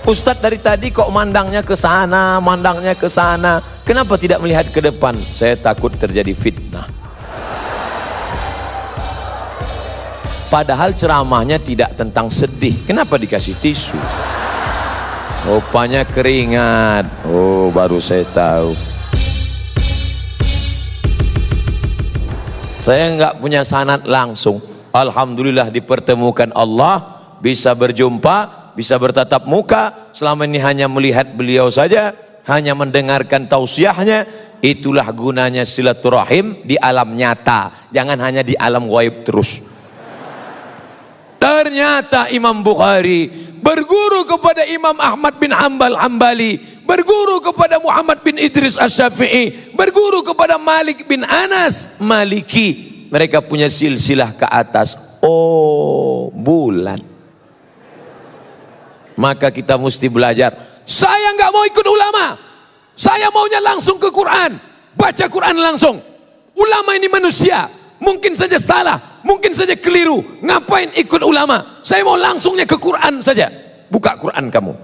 Ustadz dari tadi kok mandangnya ke sana, mandangnya ke sana. Kenapa tidak melihat ke depan? Saya takut terjadi fitnah. Padahal ceramahnya tidak tentang sedih. Kenapa dikasih tisu? Rupanya keringat. Oh, baru saya tahu. Saya nggak punya sanad langsung. Alhamdulillah dipertemukan Allah, bisa berjumpa, bisa bertatap muka. Selama ini hanya melihat beliau saja, hanya mendengarkan tausiahnya. Itulah gunanya silaturahim di alam nyata, jangan hanya di alam ghaib terus. Ternyata Imam Bukhari berguru kepada Imam Ahmad bin Hambali, berguru kepada Muhammad bin Idris Asy-Syafi'i, berguru kepada Malik bin Anas Maliki. Mereka punya silsilah ke atas. Oh, bulan. Maka kita mesti belajar. Saya nggak mau ikut ulama, saya maunya langsung ke Quran, baca Quran langsung. Ulama ini manusia, mungkin saja salah, mungkin saja keliru. Ngapain ikut ulama? Saya mau langsungnya ke Quran saja. Buka Quran kamu,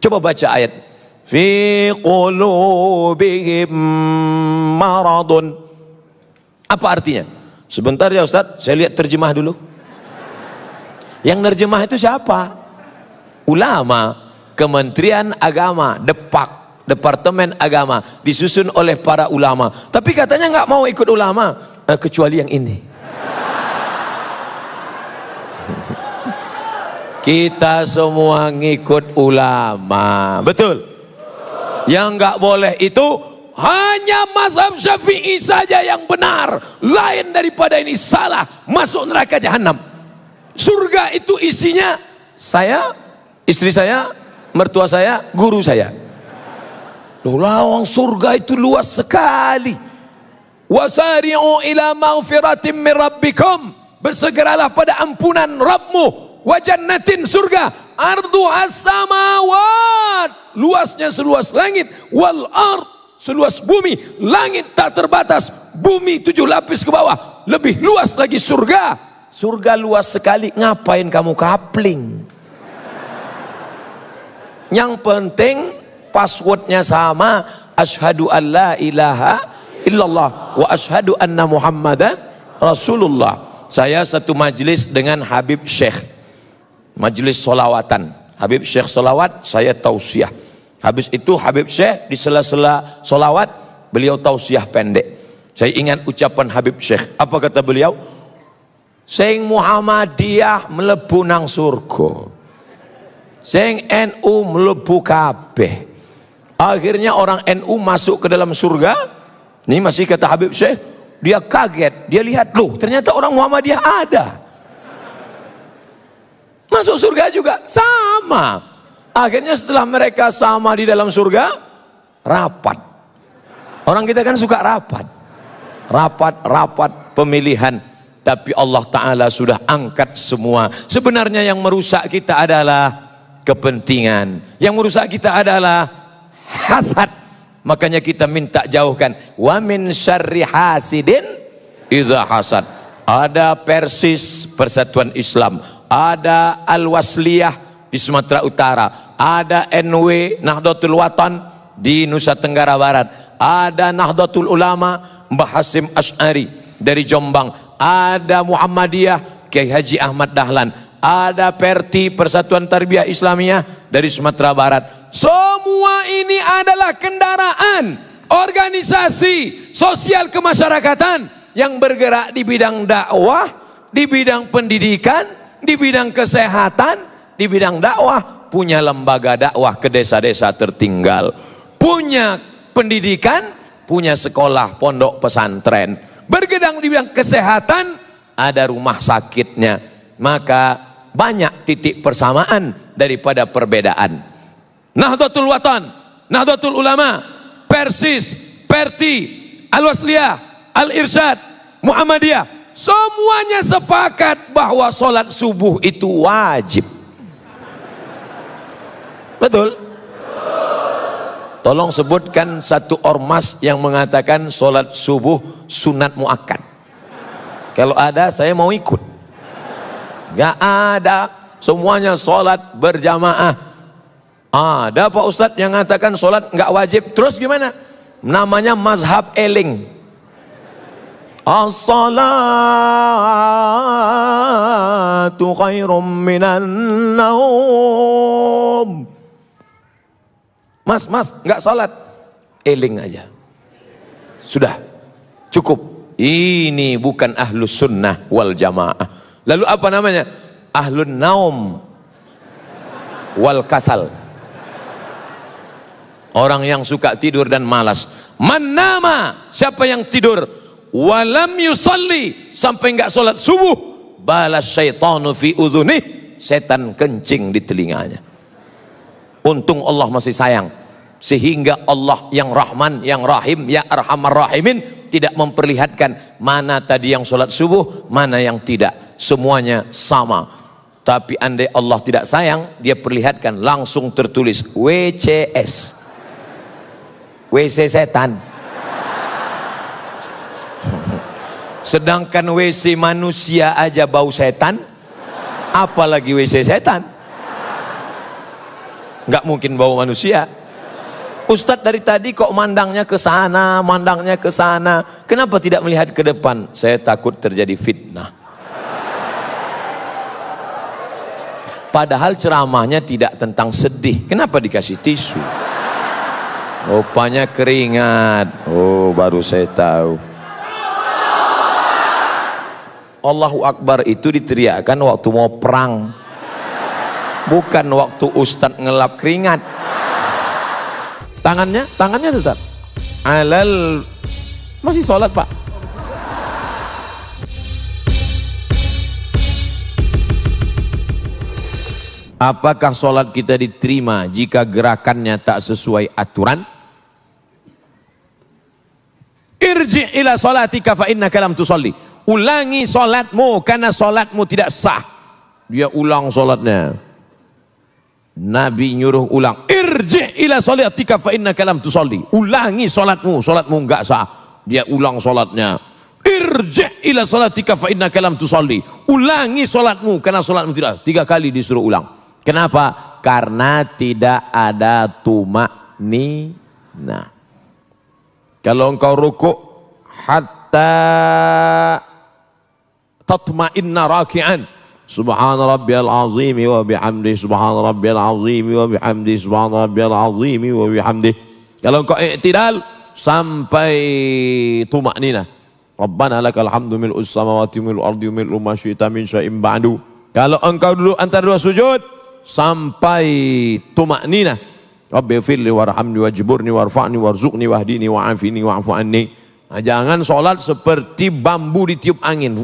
coba baca ayat fi qulubihim maradun. Apa artinya? Sebentar ya Ustaz, saya lihat terjemah dulu. Yang nerjemah itu siapa? Ulama, Kementerian Agama, Departemen Agama, disusun oleh para ulama. Tapi katanya nggak mau ikut ulama, kecuali yang ini. Kita semua ngikut ulama, betul? Yang nggak boleh itu hanya mazhab Syafi'i saja yang benar, lain daripada ini salah, masuk neraka jahanam. Surga itu isinya saya, istri saya, mertua saya, guru saya. Loh, lawang surga itu luas sekali. Wasari'u ila maghfiratin min rabbikum, bersegeralah pada ampunan Rabbmu. Wa jannatin, surga, arduhas samawat, luasnya seluas langit, wal ard, seluas bumi. Langit tak terbatas, bumi 7 lapis ke bawah, lebih luas lagi surga. Surga luas sekali, ngapain kamu kapling? Yang penting passwordnya sama, asyhadu an la ilaha illallah wa asyhadu anna muhammadan rasulullah. Saya satu majlis dengan Habib Syekh, majlis solawatan. Habib Syekh solawat, saya tausiah. Habis itu Habib Syekh di sela-sela solawat, beliau tausiah pendek. Saya ingat ucapan Habib Syekh. Apa kata beliau? Sing Muhammadiyah mlebu nang surga, sing NU mlebu kabeh. Akhirnya orang NU masuk ke dalam surga. Ini masih kata Habib Syekh, dia kaget, dia lihat, loh ternyata orang Muhammadiyah ada, masuk surga juga, sama. Akhirnya setelah mereka sama di dalam surga, rapat. Orang kita kan suka rapat, rapat pemilihan. Tapi Allah Ta'ala sudah angkat semua. Sebenarnya yang merusak kita adalah kepentingan, yang merusak kita adalah hasad. Makanya kita minta jauhkan. Wa min syarri hasidin idza hasad. Ada Persis, Persatuan Islam, ada Al-Wasliyah di Sumatera Utara, ada NW Nahdlatul Watan di Nusa Tenggara Barat, ada Nahdlatul Ulama Mbah Hasyim Asy'ari dari Jombang, ada Muhammadiyah Kiai Haji Ahmad Dahlan, ada Perti, Persatuan Tarbiyah Islamiyah dari Sumatera Barat. Semua ini adalah kendaraan organisasi sosial kemasyarakatan yang bergerak di bidang dakwah, di bidang pendidikan, di bidang kesehatan, di bidang dakwah. Punya lembaga dakwah ke desa-desa tertinggal, punya pendidikan, punya sekolah pondok pesantren. Bergedang di bidang kesehatan, ada rumah sakitnya. Maka banyak titik persamaan daripada perbedaan. Nahdlatul Watan, Nahdlatul Ulama, Persis, Perti, Al-Wasliyah, Al-Irsyad, Muhammadiyah, semuanya sepakat bahwa sholat subuh itu wajib. Betul? Tolong sebutkan satu ormas yang mengatakan sholat subuh sunat muakkad. Kalau ada, saya mau ikut. Gak ada, semuanya sholat berjamaah. Ada Pak Ustadz yang mengatakan sholat nggak wajib. Terus gimana? Namanya mazhab eling. As-salatu khairum minan naum. Mas, nggak sholat, eling aja. Sudah, cukup. Ini bukan ahlus sunnah wal jamaah. Lalu apa namanya? Ahlun naum wal kasal. Orang yang suka tidur dan malas. Man nama, siapa yang tidur walam yusalli, sampai enggak sholat subuh, balas syaitanu fi udhunih, setan kencing di telinganya. Untung Allah masih sayang, sehingga Allah yang Rahman, yang Rahim, ya Arhamar Rahimin tidak memperlihatkan mana tadi yang sholat subuh, mana yang tidak. Semuanya sama. Tapi andai Allah tidak sayang, dia perlihatkan langsung tertulis WCS, WC setan. Sedangkan WC manusia aja bau setan, apalagi WC setan. Nggak mungkin bau manusia. Ustadz dari tadi kok mandangnya ke sana, mandangnya ke sana. Kenapa tidak melihat ke depan? Saya takut terjadi fitnah. Padahal ceramahnya tidak tentang sedih. Kenapa dikasih tisu? Rupanya keringat. Oh, baru saya tahu. Allahu Akbar itu diteriakkan waktu mau perang, bukan waktu Ustadz ngelap keringat. Tangannya tetap alal. Masih sholat Pak. Apakah sholat kita diterima jika gerakannya tak sesuai aturan? Irji ila sholatika fa innaka lam tusalli. Ulangi sholatmu karena sholatmu tidak sah. Dia ulang sholatnya. Nabi nyuruh ulang. Irji ila sholatika fa innaka lam tusalli. Ulangi sholatmu, sholatmu enggak sah. Dia ulang sholatnya. Irji ila sholatika fa innaka lam tusalli. Ulangi sholatmu karena sholatmu tidak. 3 kali disuruh ulang. Kenapa? Karena tidak ada tumakninah. Kalau engkau rukuk hatta tatma'inna raki'an, subhana rabbiyal azim wa bihamdi, subhana rabbiyal azim wa bihamdi, subhana rabbiyal azim wa bihamdi. Kalau engkau i'tidal sampai tumakninah, rabbana lakal hamdu mil'us samawati mil'ul ardi mil'u ma syi'ta min syai'in ba'du. Kalau engkau duduk antara 2 sujud sampai tumakninah, rabbi firli warhamni wajburni warfa'ni warzuqni wahdini wa'afini wa'fu anni. Nah, jangan sholat seperti bambu ditiup angin.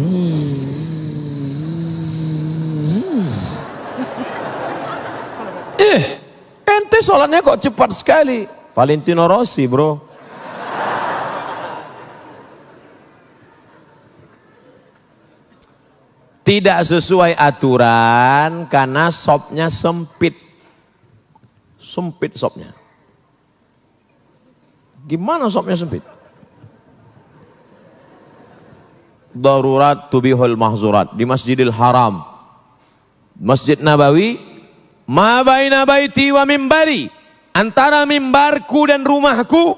Ente sholatnya kok cepat sekali. Valentino Rossi bro. Tidak sesuai aturan karena sopnya sempit. Sempit sopnya. Gimana sopnya sempit? Darurat tubihul mahzurat. Di Masjidil Haram, Masjid Nabawi, ma baina baiti wa mimbari, antara mimbarku dan rumahku,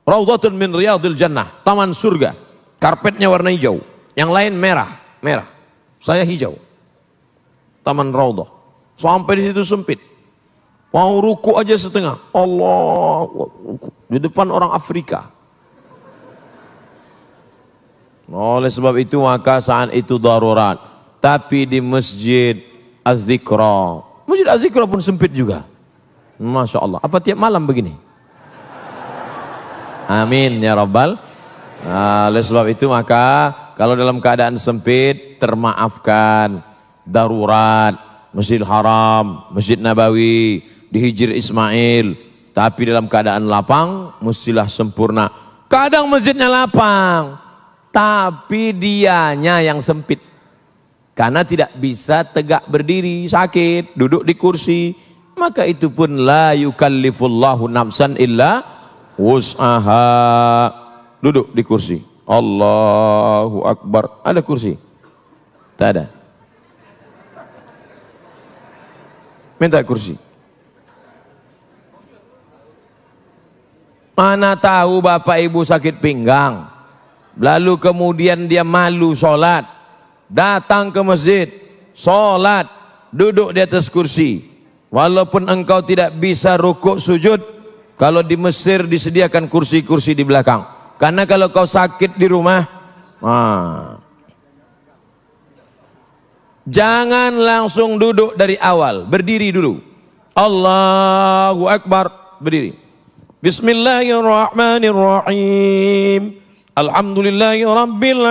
raudhatun min riyadil jannah, taman surga. Karpetnya warna hijau, yang lain merah. Saya hijau. Taman raudhah. Sampai di situ sempit. Mau ruku aja setengah. Allah, di depan orang Afrika. Oleh sebab itu maka saat itu darurat. Tapi di Masjid Az-Zikra, Masjid Az-Zikra pun sempit juga. Masya Allah. Apa tiap malam begini? Amin ya Rabbal. Oleh sebab itu maka kalau dalam keadaan sempit termaafkan. Darurat, Masjidil Haram, Masjid Nabawi, di Hijr Ismail. Tapi dalam keadaan lapang mestilah sempurna. Kadang masjidnya lapang, tapi dianya yang sempit. Karena tidak bisa tegak berdiri, sakit, duduk di kursi. Maka itu pun la yukallifullahu nafsan illa wus'aha. Duduk di kursi. Allahu Akbar. Ada kursi? Tak ada. Minta kursi. Mana tahu bapak ibu sakit pinggang, lalu kemudian dia malu sholat, datang ke masjid, sholat, duduk di atas kursi. Walaupun engkau tidak bisa rukuk sujud, kalau di Mesir disediakan kursi-kursi di belakang. Karena kalau kau sakit di rumah, jangan langsung duduk dari awal, berdiri dulu. Allahu Akbar, berdiri. Bismillahirrahmanirrahim. Alhamdulillahi Rabbil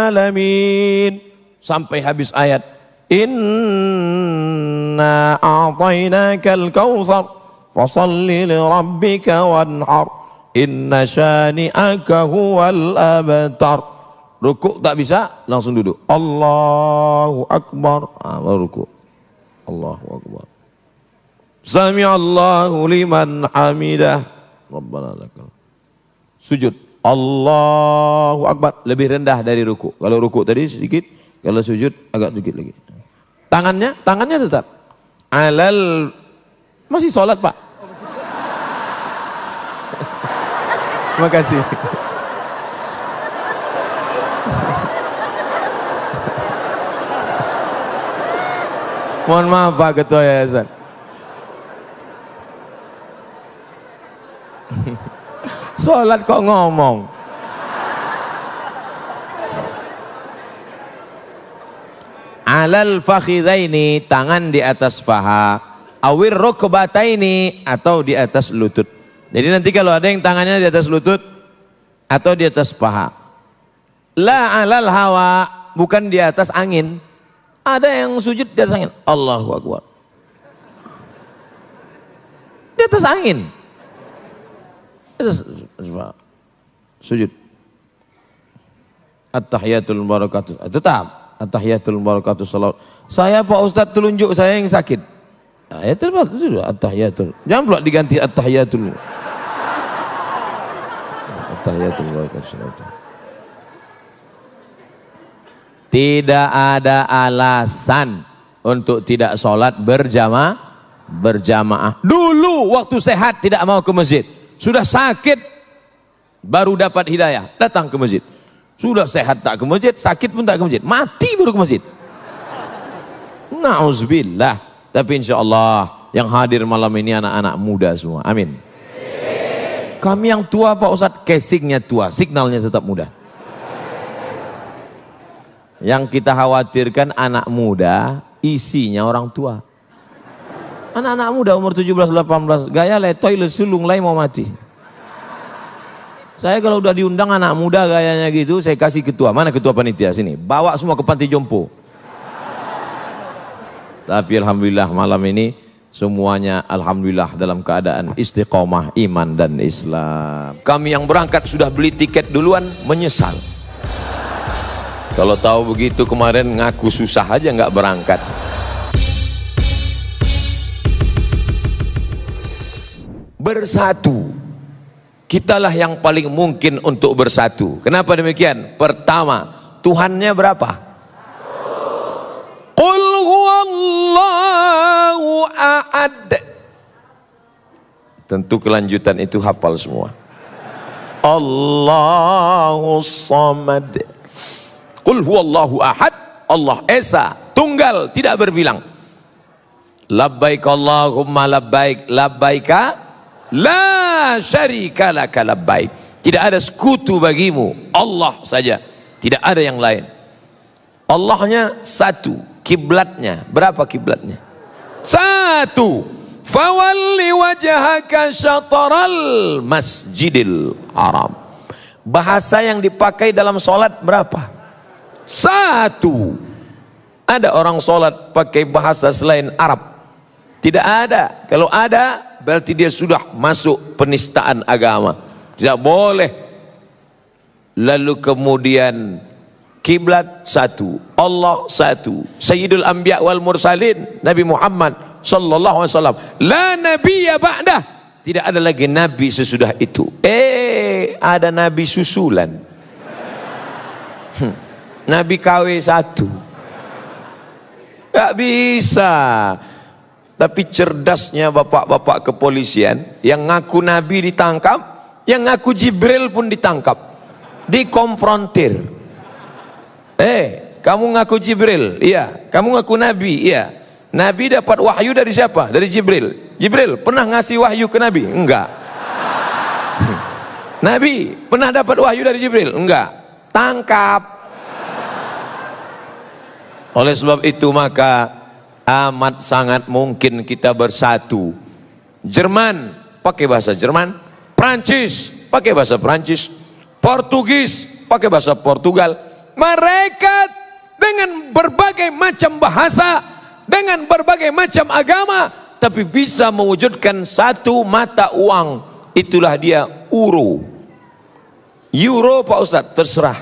Alamin. Sampai habis ayat. Inna a'tainakal kautsar fasalli li rabbika wanhar inna syani'aka huwal abtar. Rukuk tak bisa, langsung duduk. Allahu Akbar, baru rukuk. Allahu Akbar. Sami'allahu liman hamidah. Rabbana lakal. Sujud. Allahu Akbar, lebih rendah dari rukuk. Kalau rukuk tadi sedikit, kalau sujud agak sedikit lagi. Tangannya tetap alal. Masih sholat pak? Terima kasih. Mohon maaf Pak Ketua Yayasan. Sholat kok ngomong. Alal fakhidaini, tangan di atas paha, awir rukbataini, atau di atas lutut. Jadi nanti kalau ada yang tangannya di atas lutut atau di atas paha. La alal hawa, bukan di atas angin. Ada yang sujud di atas angin. Allahu Akbar. Di atas angin. Di atas sujud. At-tahiyatul barakatuh. Tetap. At-tahiyatul barakatuh salawat. Saya Pak Ustadz telunjuk saya yang sakit. Ayatul barakatuh. At-tahiyatul. Jangan pula diganti at-tahiyatul. At-tahiyatul barakatuh salawat. Tidak ada alasan untuk tidak sholat berjamaah. Dulu waktu sehat tidak mau ke masjid. Sudah sakit baru dapat hidayah, datang ke masjid. Sudah sehat tak ke masjid, sakit pun tak ke masjid, mati baru ke masjid. Na'udzubillah. Tapi insya Allah yang hadir malam ini anak-anak muda semua. Amin. Kami yang tua Pak Ustadz, casingnya tua, signalnya tetap muda. Yang kita khawatirkan anak muda, isinya orang tua. Anak-anak muda umur 17-18, gaya letoy lesulung lain mau mati. Saya kalau udah diundang anak muda gayanya gitu, saya kasih ketua. Mana ketua panitia? Sini, bawa semua ke panti jompo. Tapi alhamdulillah malam ini semuanya alhamdulillah dalam keadaan istiqomah iman dan Islam. Kami yang berangkat sudah beli tiket duluan, menyesal. Kalau tahu begitu kemarin ngaku susah aja nggak berangkat. Bersatu. Kitalah yang paling mungkin untuk bersatu. Kenapa demikian? Pertama, Tuhannya berapa? Qul huwallahu ahad. Tentu kelanjutan itu hafal semua. Allahus samad. Qul huwallahu ahad, Allah esa, tunggal, tidak berbilang. Labbaik Allahumma labbaik, labbaika la syarika laka labbaik. Tidak ada sekutu bagimu, Allah saja, tidak ada yang lain. Allahnya satu, kiblatnya berapa kiblatnya? Satu. Fawalli wajhaka syatral masjidil haram. Bahasa yang dipakai dalam sholat berapa? Satu. Ada orang sholat pakai bahasa selain Arab? Tidak ada. Kalau ada berarti dia sudah masuk penistaan agama. Tidak boleh. Lalu kemudian kiblat satu, Allah satu, Sayyidul Anbiya wal Mursalin Nabi Muhammad sallallahu alaihi wasallam. La nabiyya ba'dah. Tidak ada lagi nabi sesudah itu. Ada nabi susulan. Nabi KW 1 gak bisa. Tapi cerdasnya bapak-bapak kepolisian yang ngaku nabi ditangkap, Yang ngaku Jibril pun ditangkap, dikonfrontir. Kamu ngaku Jibril? Iya. Kamu ngaku Nabi? Iya. Nabi dapat wahyu dari siapa? Dari Jibril. Jibril pernah ngasih wahyu ke Nabi? Enggak. Nabi pernah dapat wahyu dari Jibril? Enggak. Tangkap. Oleh sebab itu maka amat sangat mungkin kita bersatu. Jerman pakai bahasa Jerman, Prancis pakai bahasa Prancis, Portugis pakai bahasa Portugal. Mereka dengan berbagai macam bahasa, dengan berbagai macam agama, tapi bisa mewujudkan satu mata uang. Itulah dia euro. Euro Pak Ustadz, terserah.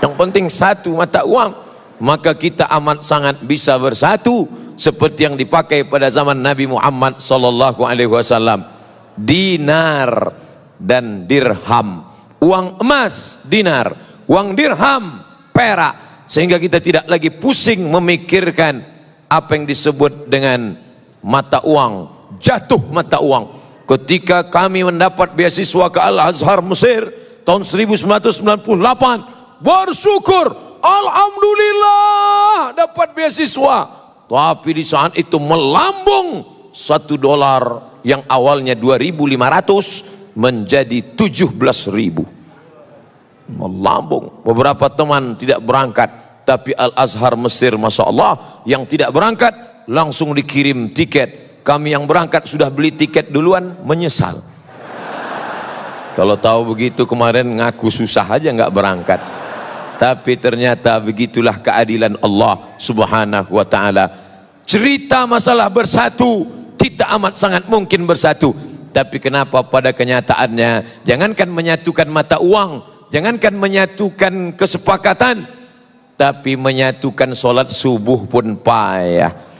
Yang penting satu mata uang. Maka kita amat sangat bisa bersatu seperti yang dipakai pada zaman Nabi Muhammad sallallahu alaihi wasallam. Dinar dan dirham. Uang emas dinar, uang dirham perak, sehingga kita tidak lagi pusing memikirkan apa yang disebut dengan mata uang, jatuh mata uang. Ketika kami mendapat beasiswa ke Al-Azhar Mesir tahun 1998, bersyukur, alhamdulillah dapat beasiswa. Tapi di saat itu melambung $1 yang awalnya 2.500 menjadi 17.000. Melambung. Beberapa teman tidak berangkat, tapi Al-Azhar Mesir Masya Allah yang tidak berangkat langsung dikirim tiket. Kami yang berangkat sudah beli tiket duluan, menyesal. Kalau tahu begitu kemarin ngaku susah aja nggak berangkat. Tapi ternyata begitulah keadilan Allah subhanahu wa ta'ala. Cerita masalah bersatu, kita amat sangat mungkin bersatu. Tapi kenapa pada kenyataannya, jangankan menyatukan mata uang, jangankan menyatukan kesepakatan, tapi menyatukan sholat subuh pun payah.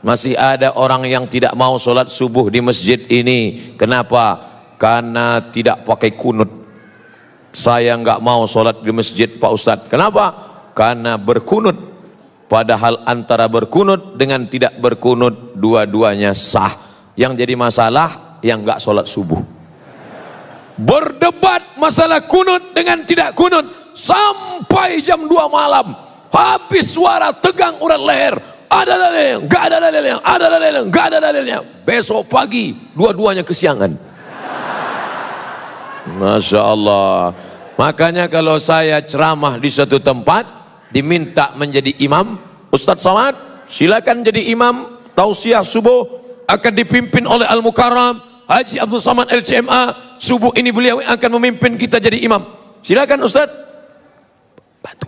Masih ada orang yang tidak mau sholat subuh di masjid ini. Kenapa? Karena tidak pakai kunut. Saya nggak mau sholat di masjid Pak Ustadz. Kenapa? Karena berkunut. Padahal antara berkunut dengan tidak berkunut dua-duanya sah. Yang jadi masalah yang nggak sholat subuh. Berdebat masalah kunut dengan tidak kunut sampai jam 2 malam. Habis suara tegang urat leher. Ada dalilnya, nggak ada dalilnya, ada dalilnya, nggak ada dalilnya. Besok pagi dua-duanya kesiangan. Masya Allah. Makanya kalau saya ceramah di suatu tempat diminta menjadi imam, Ustadz Somad silakan jadi imam. Tausiah subuh akan dipimpin oleh Al-Mukarram Haji Abdul Somad LCMA. Subuh ini beliau akan memimpin kita jadi imam. Silakan Ustadz. Batu.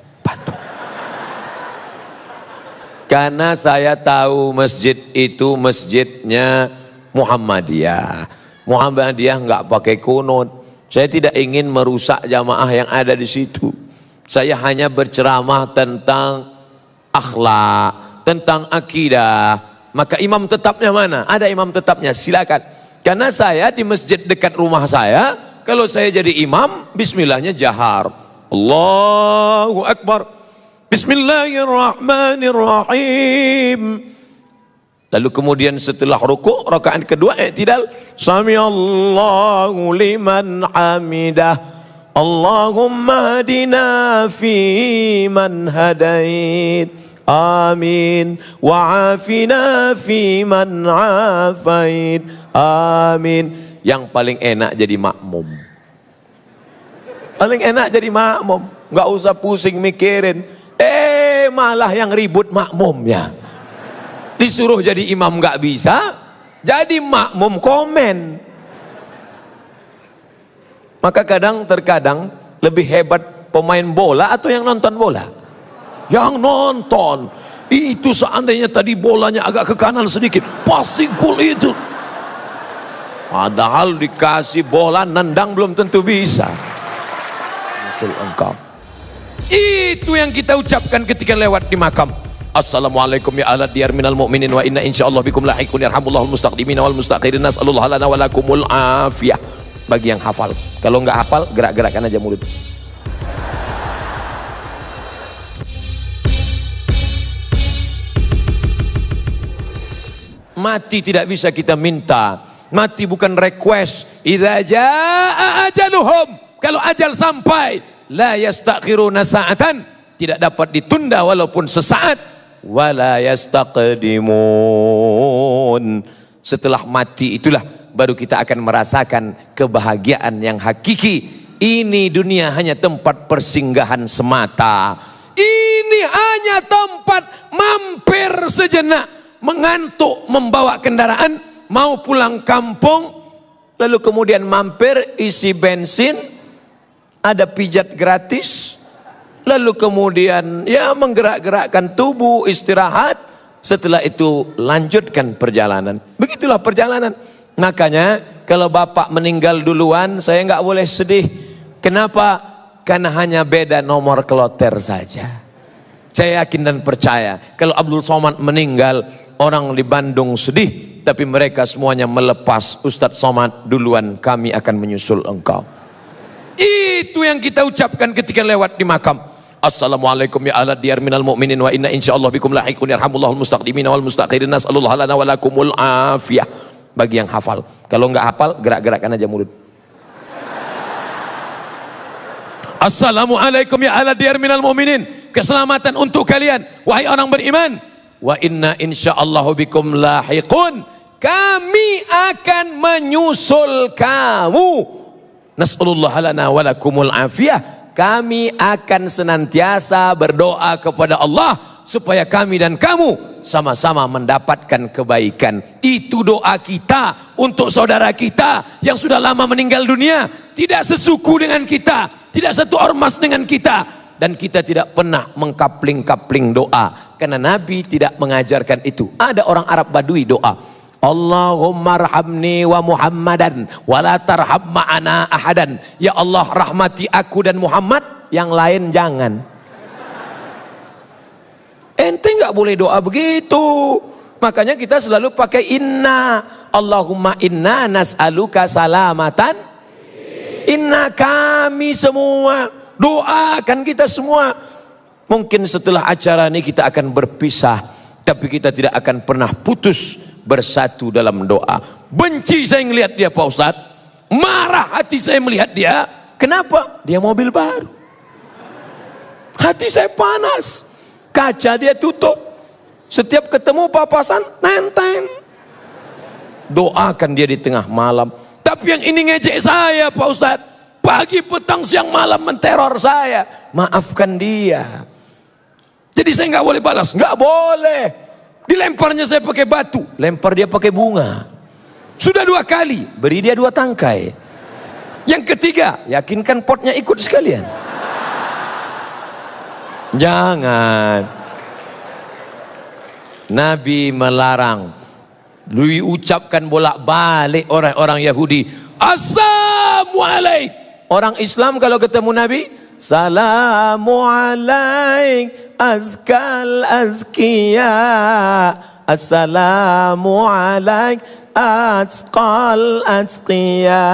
Karena saya tahu masjid itu masjidnya Muhammadiyah. Muhammadiyah nggak pakai kunut. Saya tidak ingin merusak jamaah yang ada di situ. Saya hanya berceramah tentang akhlak, tentang akidah. Maka imam tetapnya mana? Ada imam tetapnya, silakan. Karena saya di masjid dekat rumah saya, kalau saya jadi imam, bismillahnya jahar. Allahu Akbar. Bismillahirrahmanirrahim. Lalu kemudian setelah rukuk, rakaat kedua i'tidal, samiallahu liman hamidah, Allahumma hadina fi man hadait, amin, wa afina fi man afait, amin. Yang paling enak jadi makmum. Paling enak jadi makmum, nggak usah pusing mikirin. Malah yang ribut makmumnya. Disuruh jadi imam nggak bisa, jadi makmum komen. Maka terkadang lebih hebat pemain bola atau yang nonton bola? Yang nonton. Itu seandainya tadi bolanya agak ke kanan sedikit, passing cool itu. Padahal dikasih bola nendang belum tentu bisa. Musul engkau. Itu yang kita ucapkan ketika lewat di makam. Assalamualaikum ya ahla diyar minal mu'minin wa inna insyaallah bikum lahiqun yarhamullahul mustaqdimin wal mustakhirin nas'alullah lana wa lakumul afiyah. Bagi yang hafal. Kalau nggak hafal, gerak-gerakan aja mulut. Mati tidak bisa kita minta, Mati bukan request. Idza jaa ajaluhum, kalau ajal sampai, la yastakhiruna sa'atan, tidak dapat ditunda walaupun sesaat, wala yastaqdimun. Setelah mati itulah baru kita akan merasakan kebahagiaan yang hakiki. Ini dunia hanya tempat persinggahan semata. Ini hanya tempat mampir sejenak, mengantuk, membawa kendaraan, mau pulang kampung, lalu kemudian mampir isi bensin, ada pijat gratis, lalu kemudian ya menggerak-gerakkan tubuh, istirahat, setelah itu lanjutkan perjalanan. Begitulah perjalanan. Makanya kalau bapak meninggal duluan, saya nggak boleh sedih. Kenapa? Karena hanya beda nomor kloter saja. Saya yakin dan percaya kalau Abdul Somad meninggal, orang di Bandung sedih, tapi mereka semuanya melepas, Ustadz Somad duluan, kami akan menyusul engkau. Itu yang kita ucapkan ketika lewat di makam. Assalamualaikum ya ahla diyar minal mu'minin wa inna insyaallah bikum lahiqun yarhamullahul mustaqdimina wal mustaqirin, nas'alullah lana wa lakumul afiyah. Bagi yang hafal. Kalau enggak hafal, gerak-gerakkan aja mulut. Assalamualaikum ya ahla diyar minal mu'minin, keselamatan untuk kalian wahai orang beriman. Wa inna insyaallah bikum lahiqun, kami akan menyusul kamu. Nas'alullah lana wa lakumul afiyah, kami akan senantiasa berdoa kepada Allah supaya kami dan kamu sama-sama mendapatkan kebaikan. Itu doa kita untuk saudara kita yang sudah lama meninggal dunia, tidak sesuku dengan kita, tidak satu ormas dengan kita, dan kita tidak pernah mengkapling-kapling doa karena Nabi tidak mengajarkan itu. Ada orang Arab Badui doa, Allahumma arhamni wa Muhammadan wa la tarham ma'ana ahadan. Ya Allah, rahmati aku dan Muhammad, yang lain jangan. Ente nggak boleh doa begitu. Makanya kita selalu pakai inna. Allahumma inna nas'aluka salamatan. Inna, kami semua, doakan kita semua. Mungkin setelah acara ini kita akan berpisah, tapi kita tidak akan pernah putus bersatu dalam doa. Benci saya melihat dia Pak Ustadz, marah hati saya melihat dia. Kenapa? Dia mobil baru, hati saya panas, kaca dia tutup, setiap ketemu papasan nenteng. Doakan dia di tengah malam. Tapi yang ini ngejek saya Pak Ustadz, pagi petang siang malam menteror saya. Maafkan dia. Jadi saya nggak boleh balas, nggak boleh. Dilemparnya saya pakai batu, lempar dia pakai bunga. Sudah 2 kali, beri dia 2 tangkai. Yang ketiga, yakinkan potnya ikut sekalian. Jangan. Nabi melarang. Diucapkan bolak-balik orang-orang Yahudi, Assalamualaikum. Orang Islam kalau ketemu Nabi, Salamu alaik azkal azkiya, Assalamu alaik azkal azkiya.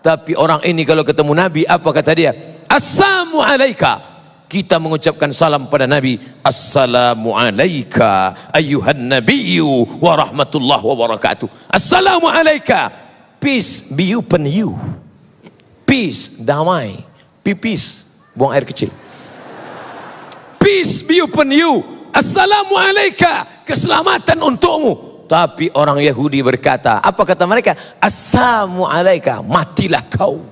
Tapi orang ini kalau ketemu Nabi, apa kata dia? Assalamu alaika. Kita mengucapkan salam pada Nabi, Assalamu alaika ayyuhan nabiyyu wa rahmatullah wa barakatuh. Assalamu alaika, peace be upon you. Peace, damai. Pipis, buang air kecil. Peace be upon you. Assalamu alaika, keselamatan untukmu. Tapi orang Yahudi berkata, apa kata mereka? Assalamu alaika, matilah kau.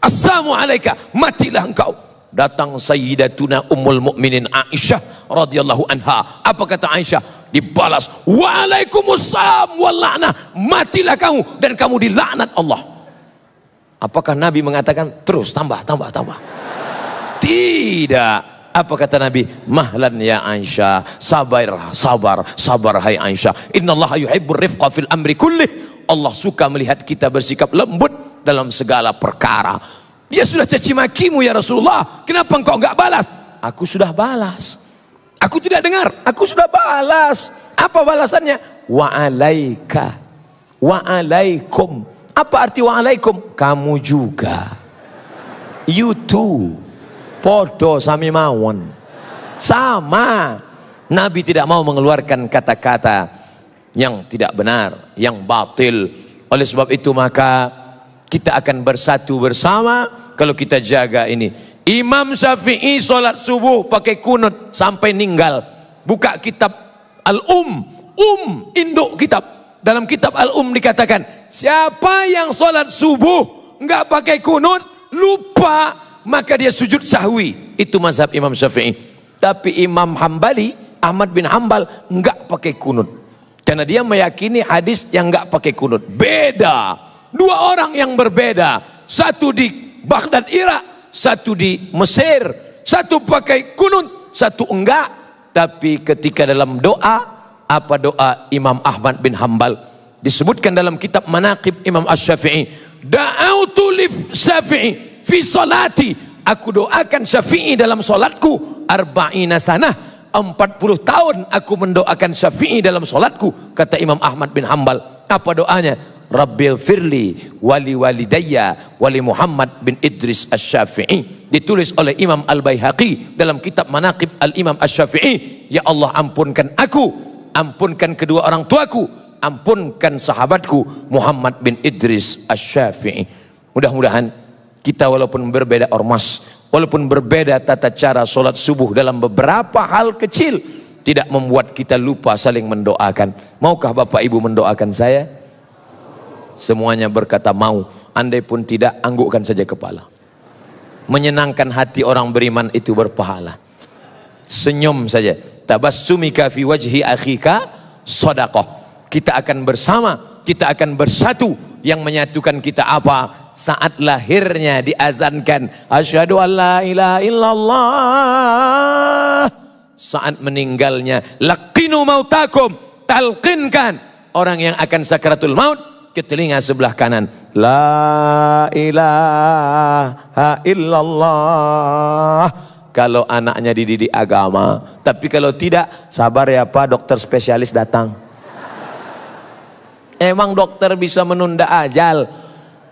Assalamu alaika, matilah engkau. Datang Sayyidatuna Ummul Mukminin Aisyah radhiyallahu anha. Apa kata Aisyah? Dibalas, Waalaikumsalam wal la'nah, matilah kamu dan kamu dilaknat Allah. Apakah Nabi mengatakan terus tambah? Tidak. Apa kata Nabi? Mahlan ya Aisyah, sabar hai Aisyah. Innallaha yuhibbur rifqa fil amri kullih. Allah suka melihat kita bersikap lembut dalam segala perkara. Dia sudah caci makimu ya Rasulullah, kenapa engkau enggak balas? Aku sudah balas. Aku tidak dengar, aku sudah balas. Apa balasannya? Wa alaika, wa alaikum. Apa arti wa'alaikum? Kamu juga. You too. Podo sami mawon. Sama. Nabi tidak mau mengeluarkan kata-kata yang tidak benar, yang batil. Oleh sebab itu maka kita akan bersatu bersama kalau kita jaga ini. Imam Syafi'i sholat subuh pakai kunut sampai ninggal. Buka kitab induk kitab. Dalam kitab dikatakan, siapa yang sholat subuh nggak pakai kunut, lupa, maka dia sujud sahwi. Itu mazhab Imam Syafi'i. Tapi Imam Hambali, Ahmad bin Hambal, nggak pakai kunut, karena dia meyakini hadis yang nggak pakai kunut. Beda, dua orang yang berbeda, satu di Baghdad Irak, satu di Mesir, satu pakai kunut, satu enggak. Tapi ketika dalam doa, apa doa Imam Ahmad bin Hambal? Disebutkan dalam kitab Manaqib Imam Asy-Syafi'i, da'autu li Syafi'i fi salati, aku doakan Syafi'i dalam salatku, arba'ina sanah, 40 tahun aku mendoakan Syafi'i dalam salatku. Kata Imam Ahmad bin Hambal, apa doanya? Rabbil firli wali walidayya wali Muhammad bin Idris Asy-Syafi'i. Ditulis oleh Imam Al-Baihaqi dalam kitab Manaqib Al-Imam Asy-Syafi'i, ya Allah ampunkan aku, ampunkan kedua orang tuaku, ampunkan sahabatku Muhammad bin Idris Asy-Syafi'i. Mudah-mudahan kita walaupun berbeda ormas, walaupun berbeda tata cara sholat subuh dalam beberapa hal kecil, tidak membuat kita lupa saling mendoakan. Maukah Bapak Ibu mendoakan saya? Semuanya berkata mau. Andai pun tidak, anggukkan saja kepala. Menyenangkan hati orang beriman itu berpahala. Senyum saja. Tabassumika fi wajhi akhika shadaqah. Kita akan bersama, kita akan bersatu. Yang menyatukan kita apa? Saat lahirnya diazankan asyhadu an la ilaha illallah. Saat meninggalnya laqinu mautakum, talqinkan orang yang akan sakaratul maut ke telinga sebelah kanan, la ilaha illallah. Kalau anaknya dididik agama. Tapi kalau tidak, sabar ya Pak, dokter spesialis datang. Emang dokter bisa menunda ajal?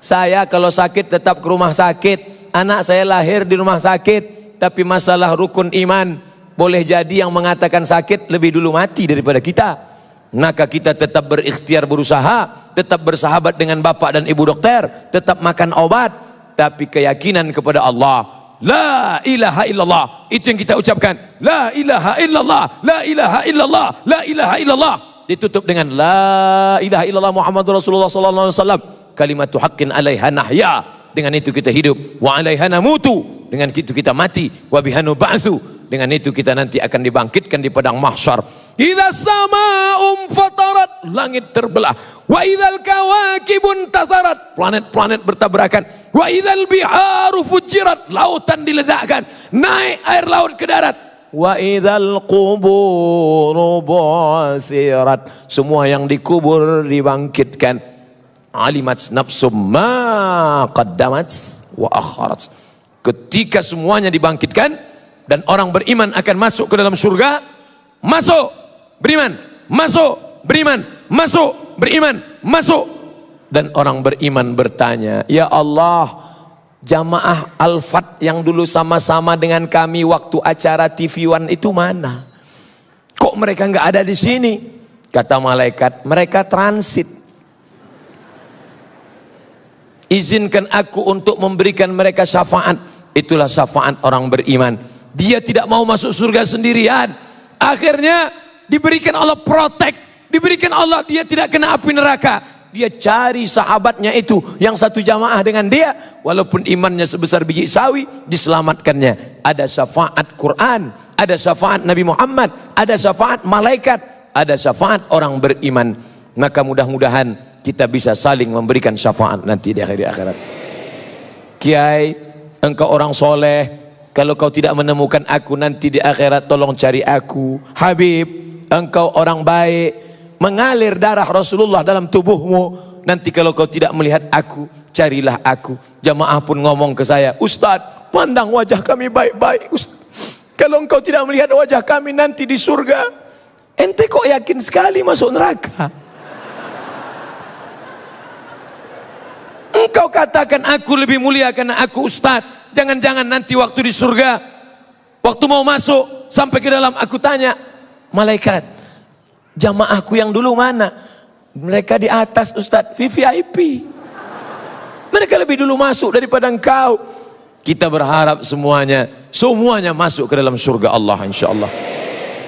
Saya kalau sakit tetap ke rumah sakit. Anak saya lahir di rumah sakit. Tapi masalah rukun iman, boleh jadi yang mengatakan sakit lebih dulu mati daripada kita. Maka kita tetap berikhtiar berusaha, tetap bersahabat dengan bapak dan ibu dokter, tetap makan obat, tapi keyakinan kepada Allah. La ilaha illallah, itu yang kita ucapkan. La ilaha illallah, la ilaha illallah, la ilaha illallah. Ditutup dengan la ilaha illallah Muhammadur Rasulullah sallallahu alaihi wasallam. Kalimatu haqqin 'alaiha nahya. Dengan itu kita hidup. Wa 'alaiha namutu. Dengan itu kita mati. Wa bihanu ba'tsu. Dengan itu kita nanti akan dibangkitkan di padang mahsyar. Idza sama'um fatarat, langit terbelah. Wa idzal kawakibun tasarat, planet-planet bertabrakan. Wa idzal biharu fujirat, lautan diledakkan, naik air laut ke darat. Wa idzal quburu bu'sirat, semua yang dikubur dibangkitkan. Alimat nafsum ma qaddamat wa akharat. Ketika semuanya dibangkitkan dan orang beriman akan masuk ke dalam surga, masuk beriman, masuk beriman, masuk beriman, masuk. Dan orang beriman bertanya, ya Allah, jamaah Al-Fat yang dulu sama-sama dengan kami waktu acara TV One itu mana? Kok mereka nggak ada di sini? Kata malaikat, mereka transit. Izinkan aku untuk memberikan mereka syafaat. Itulah syafaat orang beriman. Dia tidak mau masuk surga sendirian. Akhirnya diberikan Allah protek, diberikan Allah dia tidak kena api neraka. Dia cari sahabatnya itu yang satu jamaah dengan dia, walaupun imannya sebesar biji sawi, diselamatkannya. Ada syafaat Quran, ada syafaat Nabi Muhammad, ada syafaat malaikat, ada syafaat orang beriman. Maka mudah-mudahan kita bisa saling memberikan syafaat nanti di akhirat. Kiai, engkau orang soleh, kalau kau tidak menemukan aku nanti di akhirat, tolong cari aku. Habib, engkau orang baik, mengalir darah Rasulullah dalam tubuhmu. Nanti kalau kau tidak melihat aku, carilah aku. Jamaah pun ngomong ke saya, Ustadz, pandang wajah kami baik-baik. Kalau engkau tidak melihat wajah kami nanti di surga, ente kok yakin sekali masuk neraka? Engkau katakan aku lebih mulia karena aku Ustadz. Jangan-jangan nanti waktu di surga, waktu mau masuk sampai ke dalam, aku tanya malaikat, Jamaahku yang dulu mana? Mereka di atas Ustadz, VVIP. Mereka lebih dulu masuk daripada engkau. Kita berharap semuanya masuk ke dalam surga Allah insyaallah.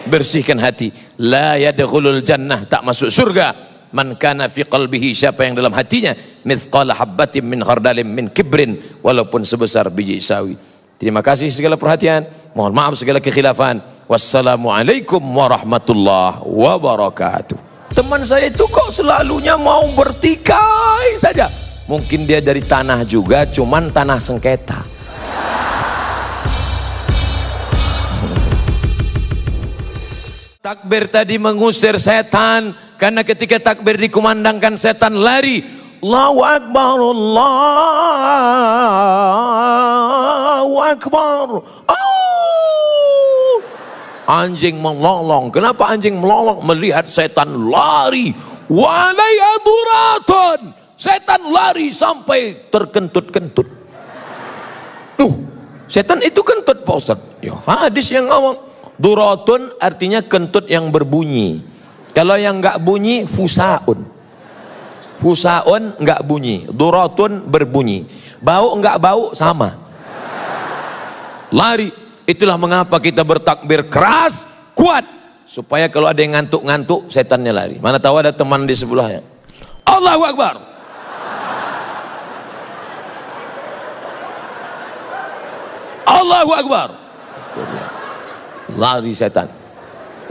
Bersihkan hati. La yadkhulul jannah, tak masuk surga. Man kana fi qalbihi, siapa yang dalam hatinya mithqala habbatin min khardalin min kibrin, walaupun sebesar biji sawi. Terima kasih segala perhatian. Mohon maaf segala kekhilafan. Wassalamualaikum warahmatullahi wabarakatuh. Teman saya itu kok selalunya mau bertikai saja. Mungkin dia dari tanah juga, cuman tanah sengketa. Takbir tadi mengusir setan, karena ketika takbir dikumandangkan setan lari. Allahu Akbar, Allahu Akbar. Anjing melolong. Kenapa anjing melolong? Melihat setan lari. Walaya duraton. Setan lari sampai terkentut-kentut. Setan itu kentut Pak Ustaz. Ya, hadis yang ngomong. Duratun artinya kentut yang berbunyi. Kalau yang enggak bunyi fusaun. Fusaun enggak bunyi, duratun berbunyi. Bau enggak bau sama. Lari. Itulah mengapa kita bertakbir keras, kuat, supaya kalau ada yang ngantuk-ngantuk setannya lari. Mana tahu ada teman di sebelahnya. Allahu Akbar. Allahu Akbar. Lari setan.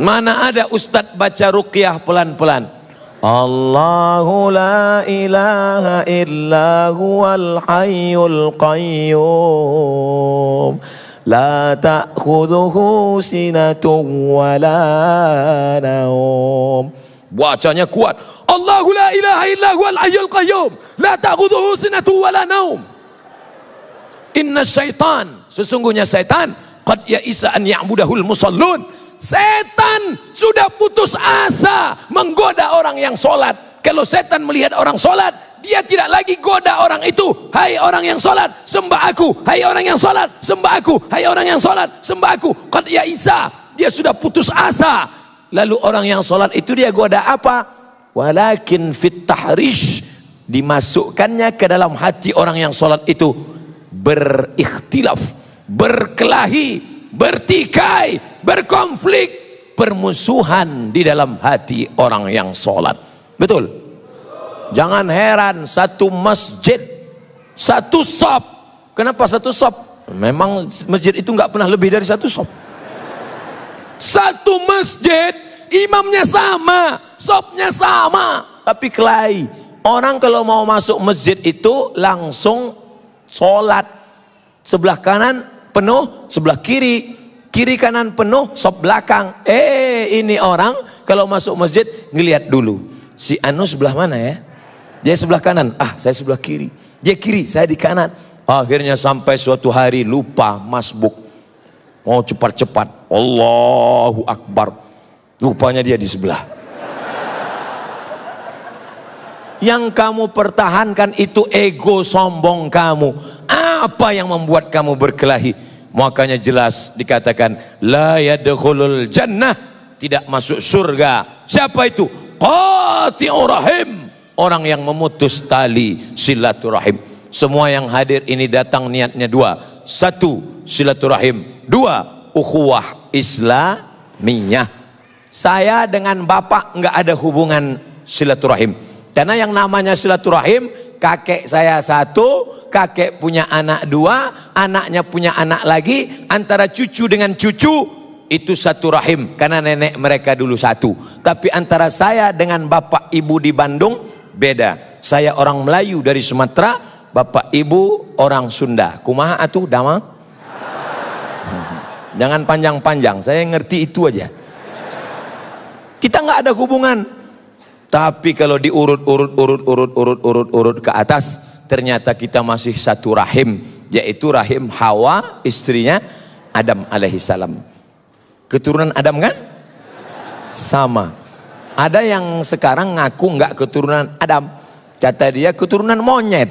Mana ada ustadz baca ruqyah pelan-pelan. Allahu la ilaha illa huwal hayyul qayyum. La ta'khudhuhu sinatun wa la naum. Bacanya kuat. Allahu la ilaha illa huwal hayyul qayyum. La ta'khudhuhu sinatun wa la naum. Inna syaitan, sesungguhnya syaitan, qad ya'isa an ya'budahul musallun. Setan sudah putus asa menggoda orang yang sholat. Kalau setan melihat orang sholat, dia tidak lagi goda orang itu. Hai orang yang sholat, sembah aku. Hai orang yang sholat, sembah aku. Hai orang yang sholat, sembah aku. Qad ya'isa, dia sudah putus asa. Lalu orang yang sholat itu dia goda apa? Walakin fit tahrish, dimasukkannya ke dalam hati orang yang sholat itu berikhtilaf, berkelahi, bertikai, berkonflik, permusuhan di dalam hati orang yang sholat. Betul? Jangan heran satu masjid, satu shop. Kenapa satu shop? Memang masjid itu nggak pernah lebih dari satu shop. Satu masjid, imamnya sama, shopnya sama, tapi kelahi. Orang kalau mau masuk masjid itu langsung sholat. Sebelah kanan penuh, sebelah kiri, kiri kanan penuh, shop belakang. Ini orang kalau masuk masjid ngelihat dulu, si Anu sebelah mana ya? Dia sebelah kanan, saya sebelah kiri. Dia kiri, saya di kanan. Akhirnya sampai suatu hari lupa masbuk, mau cepat-cepat, Allahu Akbar, rupanya dia di sebelah. Yang kamu pertahankan itu ego sombong kamu. Apa yang membuat kamu berkelahi? Makanya jelas dikatakan la yadkhulul jannah, tidak masuk surga. Siapa itu? Qati'ur rahim, orang yang memutus tali silaturahim. Semua yang hadir ini datang niatnya dua. Satu, silaturahim. Dua, ukhuwah islamiyah. Saya dengan bapak nggak ada hubungan silaturahim. Karena yang namanya silaturahim, kakek saya satu, kakek punya anak dua, anaknya punya anak lagi, antara cucu dengan cucu itu satu rahim, karena nenek mereka dulu satu. Tapi antara saya dengan bapak ibu di Bandung beda. Saya orang Melayu dari Sumatera, bapak ibu orang Sunda. Kumaha atuh damang? Jangan panjang-panjang, saya ngerti itu aja. Kita nggak ada hubungan. Tapi kalau diurut ke atas, ternyata kita masih satu rahim, yaitu rahim Hawa, istrinya Adam alaihissalam. Keturunan Adam kan? Sama. Ada yang sekarang ngaku nggak keturunan Adam, kata dia keturunan monyet.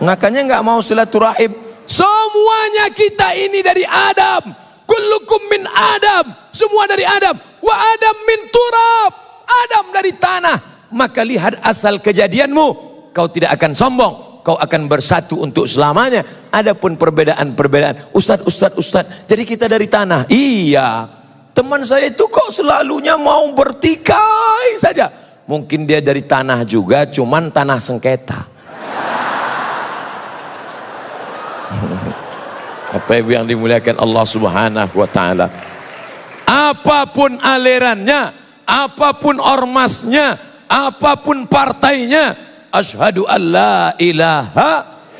Makanya nggak mau silaturahim. Semuanya kita ini dari Adam. Kullukum min Adam, semua dari Adam. wa Adam min turab, Adam dari tanah. Maka lihat asal kejadianmu, kau tidak akan sombong, kau akan bersatu untuk selamanya. Adapun perbedaan-perbedaan, Ustaz, jadi kita dari tanah. Iya, teman saya itu kok selalunya mau bertikai saja. Mungkin dia dari tanah juga, cuman tanah sengketa. Apa yang dimuliakan Allah Subhanahu wa taala. Apapun alirannya, apapun ormasnya, apapun partainya, asyhadu an la ilaha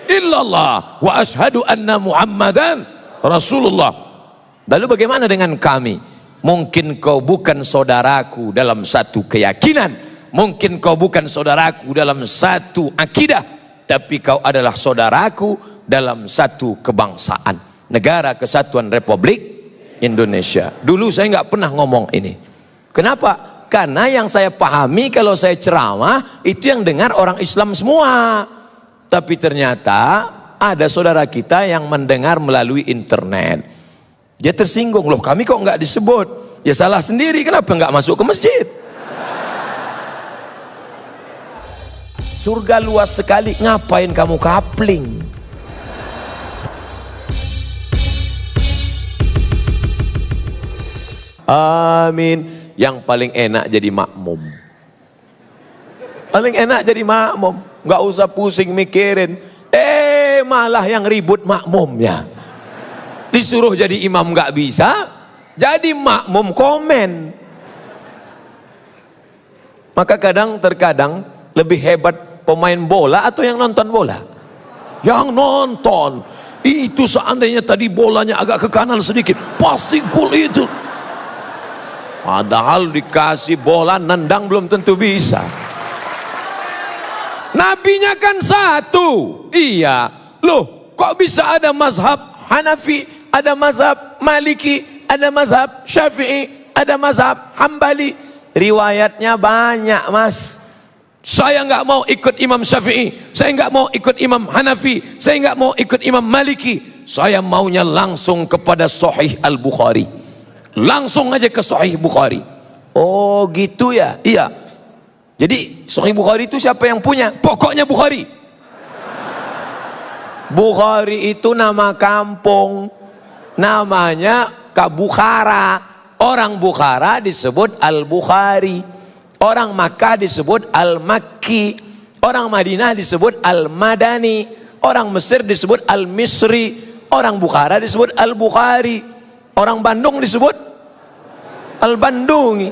illallah wa asyhadu anna Muhammadan Rasulullah. Lalu bagaimana dengan kami? Mungkin kau bukan saudaraku dalam satu keyakinan, mungkin kau bukan saudaraku dalam satu akidah, tapi kau adalah saudaraku dalam satu kebangsaan, Negara Kesatuan Republik Indonesia. Dulu saya nggak pernah ngomong ini. Kenapa? Karena yang saya pahami kalau saya ceramah itu yang dengar orang Islam semua. Tapi ternyata ada saudara kita yang mendengar melalui internet. Dia tersinggung, loh kami kok nggak disebut? Ya salah sendiri, kenapa nggak masuk ke masjid? Surga luas sekali, ngapain kamu kapling? Amin. Yang paling enak jadi makmum. Paling enak jadi makmum, nggak usah pusing mikirin. Malah yang ribut makmumnya. Disuruh jadi imam nggak bisa, jadi makmum komen. Maka terkadang lebih hebat pemain bola atau yang nonton bola? Yang nonton. Itu seandainya tadi bolanya agak ke kanan sedikit, pasti gol itu. Padahal dikasih bola nendang belum tentu bisa. Nabinya kan satu. Iya. Loh, kok bisa ada mazhab Hanafi, ada mazhab Maliki, ada mazhab Syafi'i, ada mazhab Hambali? Riwayatnya banyak, Mas. Saya nggak mau ikut Imam Syafi'i, saya nggak mau ikut Imam Hanafi, saya nggak mau ikut Imam Maliki. Saya maunya langsung kepada Sahih Al-Bukhari. Langsung aja ke Sahih Bukhari. Oh gitu ya? Iya. Jadi Sahih Bukhari itu siapa yang punya? Pokoknya Bukhari. Bukhari itu nama kampung, namanya Bukhara. Orang Bukhara disebut Al-Bukhari, orang Makkah disebut Al-Makki, orang Madinah disebut Al-Madani, orang Mesir disebut Al-Misri, orang Bukhara disebut Al-Bukhari, orang Bandung disebut Al-Bandungi.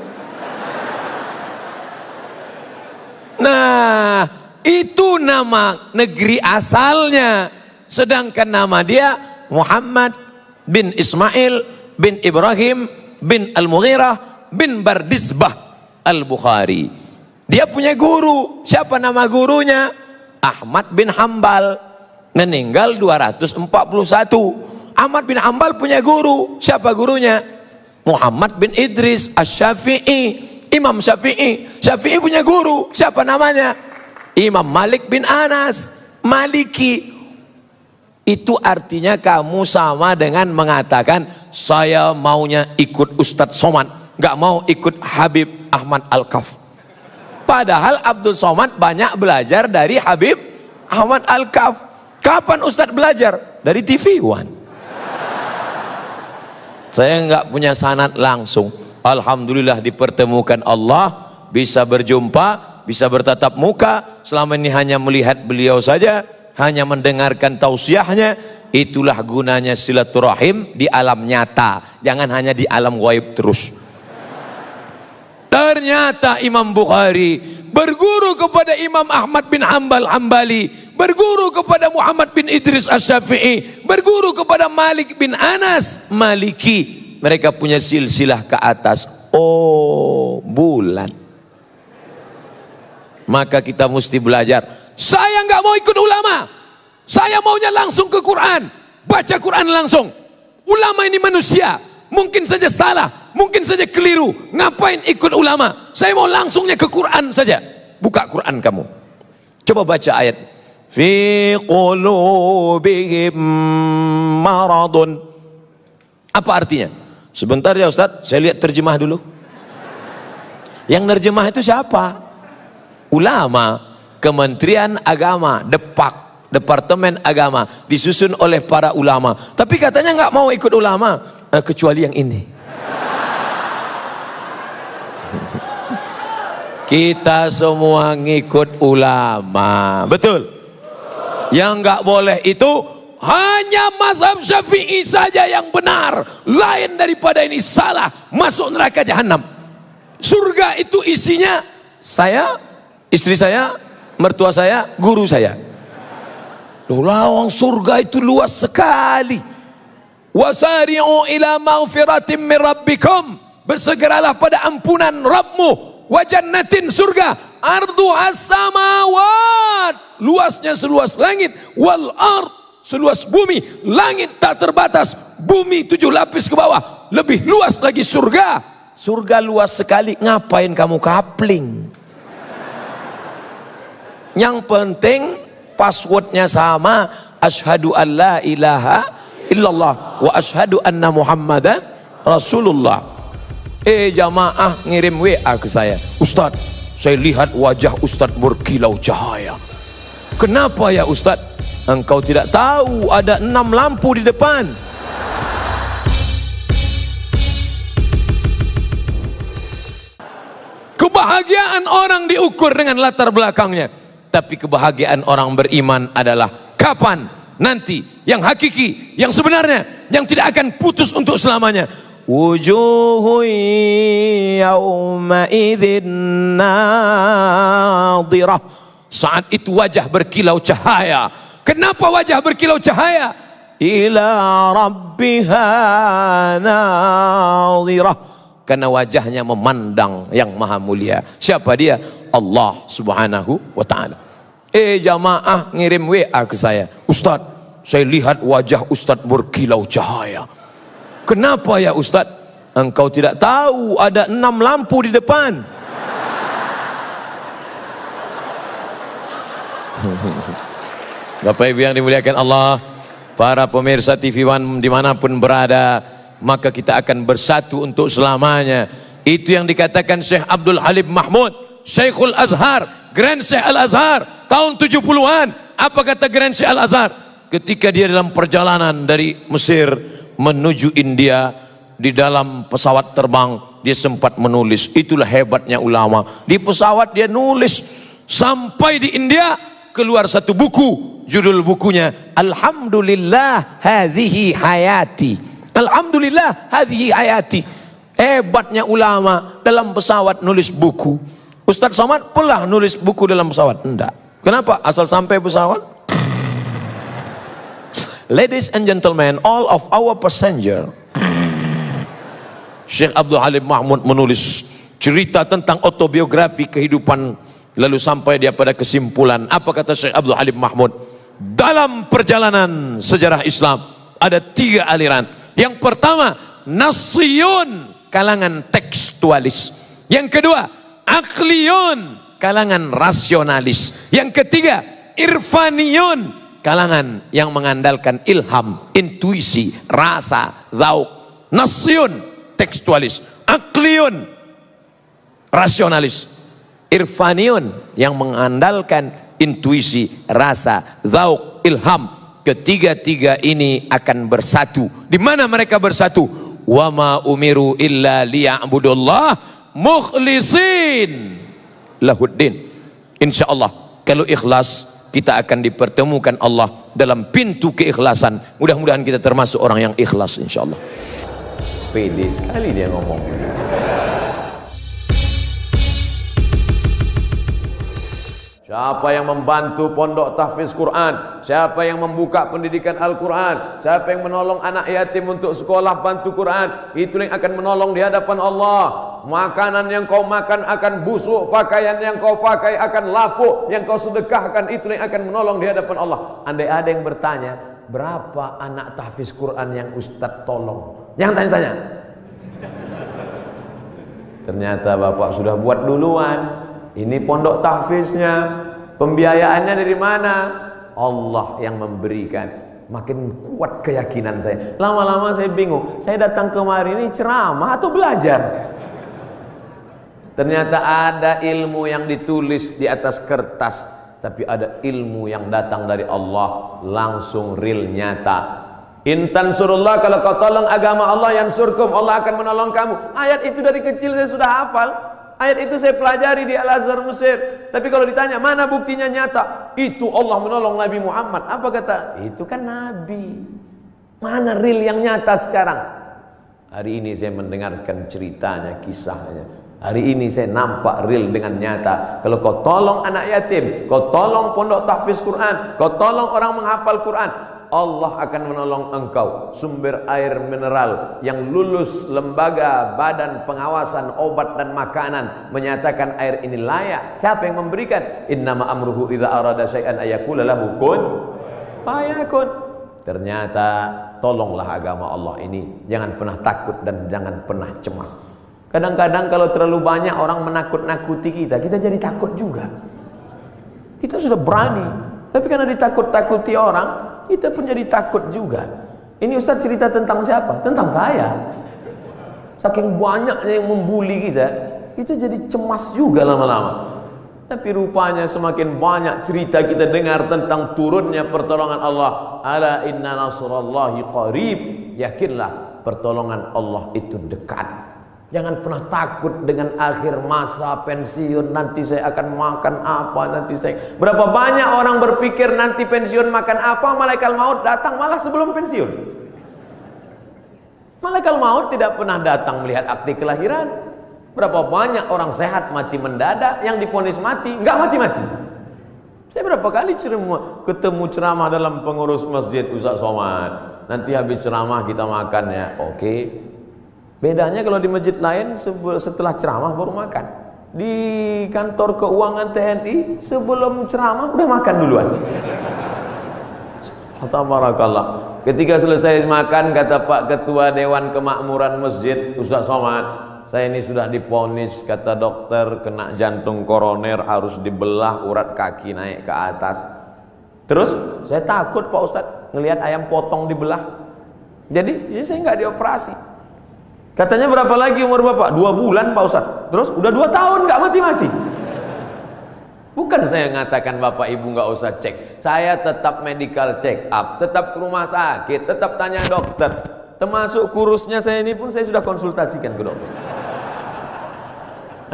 Nah, itu nama negeri asalnya. Sedangkan nama dia Muhammad bin Ismail bin Ibrahim bin Al-Mughirah bin Bardisbah Al-Bukhari. Dia punya guru. Siapa nama gurunya? Ahmad bin Hambal. Meninggal 241. Ahmad bin Hambal punya guru. Siapa gurunya? Muhammad bin Idris Asy-Syafi'i. Imam Syafi'i. Syafi'i punya guru. Siapa namanya? Imam Malik bin Anas Maliki. Itu artinya kamu sama dengan mengatakan saya maunya ikut Ustadz Somad, nggak mau ikut Habib Ahmad Al-Kaf. Padahal Abdul Somad banyak belajar dari Habib Ahmad Al-Kaf. Kapan Ustadz belajar? Dari TV One. Saya nggak punya sanad langsung. Alhamdulillah dipertemukan Allah, bisa berjumpa, bisa bertatap muka. Selama ini hanya melihat beliau saja, hanya mendengarkan tausiahnya. Itulah gunanya silaturahim di alam nyata, jangan hanya di alam gaib terus. Ternyata Imam Bukhari berguru kepada Imam Ahmad bin Hambal Hambali, berguru kepada Muhammad bin Idris Asy-Syafi'i, berguru kepada Malik bin Anas Maliki. Mereka punya silsilah ke atas. Oh, bulan. Maka kita mesti belajar. Saya nggak mau ikut ulama, saya maunya langsung ke Quran, baca Quran langsung. Ulama ini manusia, mungkin saja salah, mungkin saja keliru. Ngapain ikut ulama? Saya mau langsungnya ke Quran saja. Buka Quran kamu, coba baca ayat fi qulubihim maradun. Apa artinya? Sebentar ya Ustaz, saya lihat terjemah dulu. Yang nerjemah itu siapa? Ulama. Kementerian Agama, Departemen Agama, disusun oleh para ulama. Tapi katanya nggak mau ikut ulama, kecuali yang ini. Kita semua ngikut ulama, betul? Yang nggak boleh itu hanya mazhab Syafi'i saja yang benar, lain daripada ini salah, masuk neraka jahanam. Surga itu isinya saya, istri saya, mertua saya, guru saya. Lawang surga itu luas sekali. Wasari'u ila maghfiratin min rabbikum, bersegeralah pada ampunan Rabbmu, wa jannatin, surga, arduhas samawat, luasnya seluas langit, wal ard, seluas bumi. Langit tak terbatas, bumi 7 lapis ke bawah, lebih luas lagi surga. Surga luas sekali, ngapain kamu kapling? Yang penting passwordnya sama, asyhadu an la ilaha illallah wa asyhadu anna muhammadan rasulullah. Jamaah ngirim WA ke saya, Ustaz, saya lihat wajah Ustaz berkilau cahaya. Kenapa ya Ustaz? Engkau tidak tahu ada 6 lampu di depan. Kebahagiaan orang diukur dengan latar belakangnya. Tapi kebahagiaan orang beriman adalah kapan? Nanti, yang hakiki, yang sebenarnya, yang tidak akan putus untuk selamanya. Wujuhu yawma idzin nadhirah. Saat itu wajah berkilau cahaya. Kenapa wajah berkilau cahaya? Ila rabbiha nadhirah. Karena wajahnya memandang yang maha mulia. Siapa dia? Allah subhanahu wa ta'ala. Jamaah ngirim WA ke saya, Ustaz, saya lihat wajah Ustaz berkilau cahaya. Kenapa ya Ustaz? Engkau tidak tahu ada 6 lampu di depan. Bapak Ibu yang dimuliakan Allah, para pemirsa TV One dimanapun berada, maka kita akan bersatu untuk selamanya. Itu yang dikatakan Syekh Abdul Halim Mahmud, Syekhul Azhar, Grand Syekh Al-Azhar tahun 70-an. Apa kata Grand Syekh Al-Azhar? Ketika dia dalam perjalanan dari Mesir menuju India, di dalam pesawat terbang dia sempat menulis. Itulah hebatnya ulama. Di pesawat dia nulis, sampai di India keluar satu buku, judul bukunya Alhamdulillah hadhihi hayati. Alhamdulillah hadhihi hayati. Hebatnya ulama, dalam pesawat nulis buku. Ustadz Somad pernah nulis buku dalam pesawat? Enggak. Kenapa? Asal sampai pesawat. Ladies and gentlemen, all of our passenger. Syekh Abdul Halim Mahmud menulis cerita tentang autobiografi kehidupan, lalu sampai dia pada kesimpulan. Apa kata Syekh Abdul Halim Mahmud? Dalam perjalanan sejarah Islam ada 3 aliran. Yang pertama, Nassiyun, kalangan tekstualis. Yang kedua, Akliyun, kalangan rasionalis. Yang ketiga, Irfaniyun, kalangan yang mengandalkan ilham, intuisi, rasa, zauk. Nassiyun, tekstualis. Akliyun, rasionalis. Irfaniyun, yang mengandalkan intuisi, rasa, zauk, ilham. Ketiga-tiga ini akan bersatu. Di mana mereka bersatu? Wa ma umiru illa liya'budullah mukhlisin lahuddin. Insyaallah kalau ikhlas kita akan dipertemukan Allah dalam pintu keikhlasan. Mudah-mudahan kita termasuk orang yang ikhlas insyaallah. Pede sekali dia ngomong. Siapa yang membantu pondok tahfiz Quran, siapa yang membuka pendidikan Al-Quran, siapa yang menolong anak yatim untuk sekolah bantu Quran, itu yang akan menolong di hadapan Allah. Makanan yang kau makan akan busuk, pakaian yang kau pakai akan lapuk, yang kau sedekahkan itu yang akan menolong di hadapan Allah. Andai ada yang bertanya, berapa anak tahfiz Quran yang Ustadz tolong? Jangan tanya-tanya. Ternyata Bapak sudah buat duluan. Ini pondok tahfiznya, pembiayaannya dari mana? Allah yang memberikan. Makin kuat keyakinan saya. Lama-lama saya bingung. Saya datang kemari ini ceramah atau belajar? Ternyata ada ilmu yang ditulis di atas kertas, tapi ada ilmu yang datang dari Allah langsung real, nyata. Intan surullah, kalau kau tolong agama Allah, yansurkum, Allah akan menolong kamu. Ayat itu dari kecil saya sudah hafal. Ayat itu saya pelajari di Al-Azhar Mesir. Tapi kalau ditanya mana buktinya nyata, itu Allah menolong Nabi Muhammad. Apa kata? Itu kan Nabi. Mana real yang nyata sekarang? Hari ini saya mendengarkan ceritanya, kisahnya. Hari ini saya nampak real dengan nyata. Kalau kau tolong anak yatim, kau tolong pondok tahfiz Quran, kau tolong orang menghafal Quran, Allah akan menolong engkau. Sumber air mineral yang lulus lembaga badan pengawasan obat dan makanan menyatakan air ini layak. Siapa yang memberikan? Innama amruhu idza arada syai'an ayaqula lahu kun fayakun. Ternyata tolonglah agama Allah ini. Jangan pernah takut dan jangan pernah cemas. Kadang-kadang kalau terlalu banyak orang menakut-nakuti kita, kita jadi takut juga. Kita sudah berani, tapi karena ditakut-takuti orang, kita pun jadi takut juga. Ini Ustaz cerita tentang siapa? Tentang saya. Saking banyaknya yang membuli kita, kita jadi cemas juga lama-lama. Tapi rupanya semakin banyak cerita kita dengar tentang turunnya pertolongan Allah. Ala inna nasrallahi qarib. Yakinlah pertolongan Allah itu dekat. Jangan pernah takut dengan akhir masa pensiun, nanti saya akan makan apa, nanti saya. Berapa banyak orang berpikir nanti pensiun makan apa, malaikat maut datang malah sebelum pensiun. Malaikat maut tidak pernah datang melihat akte kelahiran. Berapa banyak orang sehat mati mendadak, yang divonis mati nggak mati-mati. Saya berapa kali ketemu ceramah dalam pengurus masjid, Ustaz Somad, nanti habis ceramah kita makan ya. Oke. Bedanya kalau di masjid lain setelah ceramah baru makan. Di kantor keuangan TNI sebelum ceramah udah makan duluan. Tabarakallah. Ketika selesai makan, kata Pak Ketua Dewan Kemakmuran Masjid, Ustaz Somad, saya ini sudah divonis, kata dokter, kena jantung koroner, harus dibelah urat kaki naik ke atas. Terus saya takut Pak Ustaz ngelihat ayam potong dibelah. Jadi ya saya nggak dioperasi. Katanya berapa lagi umur Bapak? 2 bulan Pak Ustaz. Terus udah 2 tahun nggak mati-mati. Bukan saya ngatakan Bapak Ibu nggak usah cek. Saya tetap medical check up, tetap ke rumah sakit, tetap tanya dokter. Termasuk kurusnya saya ini pun saya sudah konsultasikan ke dokter.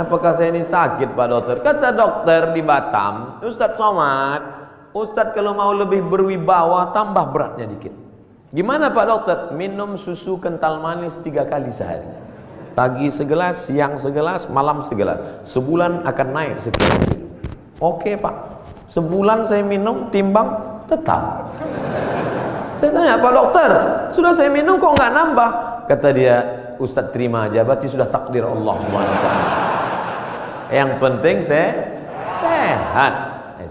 Apakah saya ini sakit Pak Dokter? Kata dokter di Batam, Ustadz Somad, Ustadz kalau mau lebih berwibawa tambah beratnya dikit. Gimana Pak Dokter? Minum susu kental manis 3 kali sehari. Pagi segelas, siang segelas, malam segelas. Sebulan akan naik sekian kilo. Oke Pak. Sebulan saya minum, timbang tetap. Saya tanya, Pak Dokter, sudah saya minum kok nggak nambah? Kata dia, Ustadz terima aja, berarti sudah takdir Allah SWT. Yang penting saya sehat.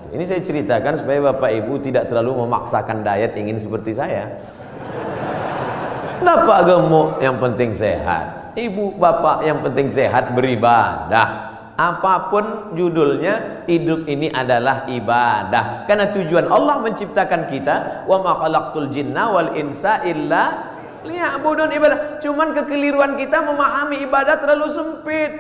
Ini saya ceritakan supaya Bapak Ibu tidak terlalu memaksakan diet ingin seperti saya. Bapak gemuk, yang penting sehat. Ibu, bapak, yang penting sehat, beribadah. Apapun judulnya, hidup ini adalah ibadah. Karena tujuan Allah menciptakan kita, wa ma khalaqtul jinna wal insa illa liya'budun, ibadah. Cuman kekeliruan kita memahami ibadah terlalu sempit.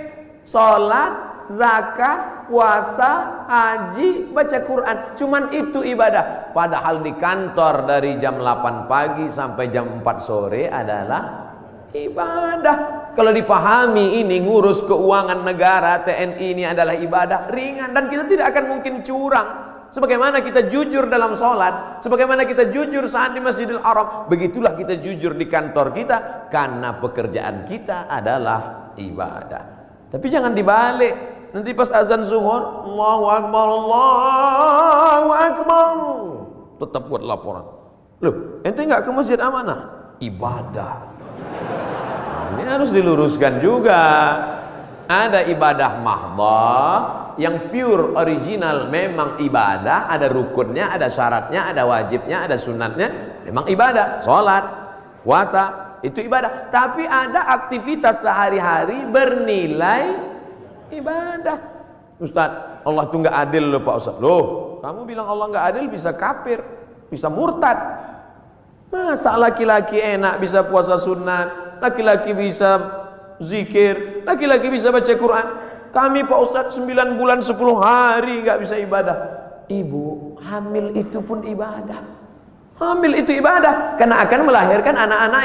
Salat, zakat, puasa, haji, baca Quran, cuman itu ibadah. Padahal di kantor dari jam 8 pagi sampai jam 4 sore adalah ibadah. Kalau dipahami ini, ngurus keuangan negara, TNI ini adalah ibadah ringan. Dan kita tidak akan mungkin curang. Sebagaimana kita jujur dalam sholat, sebagaimana kita jujur saat di Masjidil Haram, begitulah kita jujur di kantor kita. Karena pekerjaan kita adalah ibadah. Tapi jangan dibalik. Nanti pas azan zuhur, Allahu Akbar, Allahu Akbar, tetap buat laporan. Loh, ente nggak ke masjid amanah? Ibadah. Nah, ini harus diluruskan juga. Ada ibadah mahdhah yang pure original, memang ibadah, ada rukunnya, ada syaratnya, ada wajibnya, ada sunatnya, memang ibadah. Sholat, puasa, itu ibadah. Tapi ada aktivitas sehari-hari bernilai ibadah. Ustaz, Allah itu nggak adil loh Pak Ustaz. Loh, kamu bilang Allah nggak adil, bisa kafir, bisa murtad. Masa laki-laki enak bisa puasa sunat, laki-laki bisa zikir, laki-laki bisa baca Quran. Kami Pak Ustadz 9 bulan 10 hari nggak bisa ibadah. Ibu, hamil itu pun ibadah. Hamil itu ibadah karena akan melahirkan anak-anak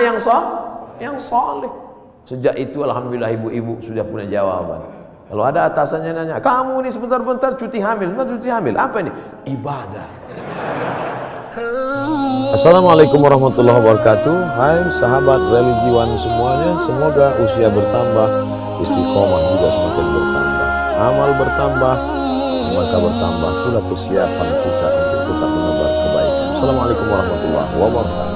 yang soleh. Sejak itu alhamdulillah ibu-ibu sudah punya jawaban. Kalau ada atasannya nanya, kamu ini sebentar-bentar cuti hamil, apa ini? Ibadah. Assalamualaikum warahmatullahi wabarakatuh. Hai sahabat religiwan semuanya, semoga usia bertambah, istiqomah juga semakin bertambah, amal bertambah, maka bertambah pula kesiapan kita untuk tetap menebar kebaikan. Assalamualaikum warahmatullahi wabarakatuh.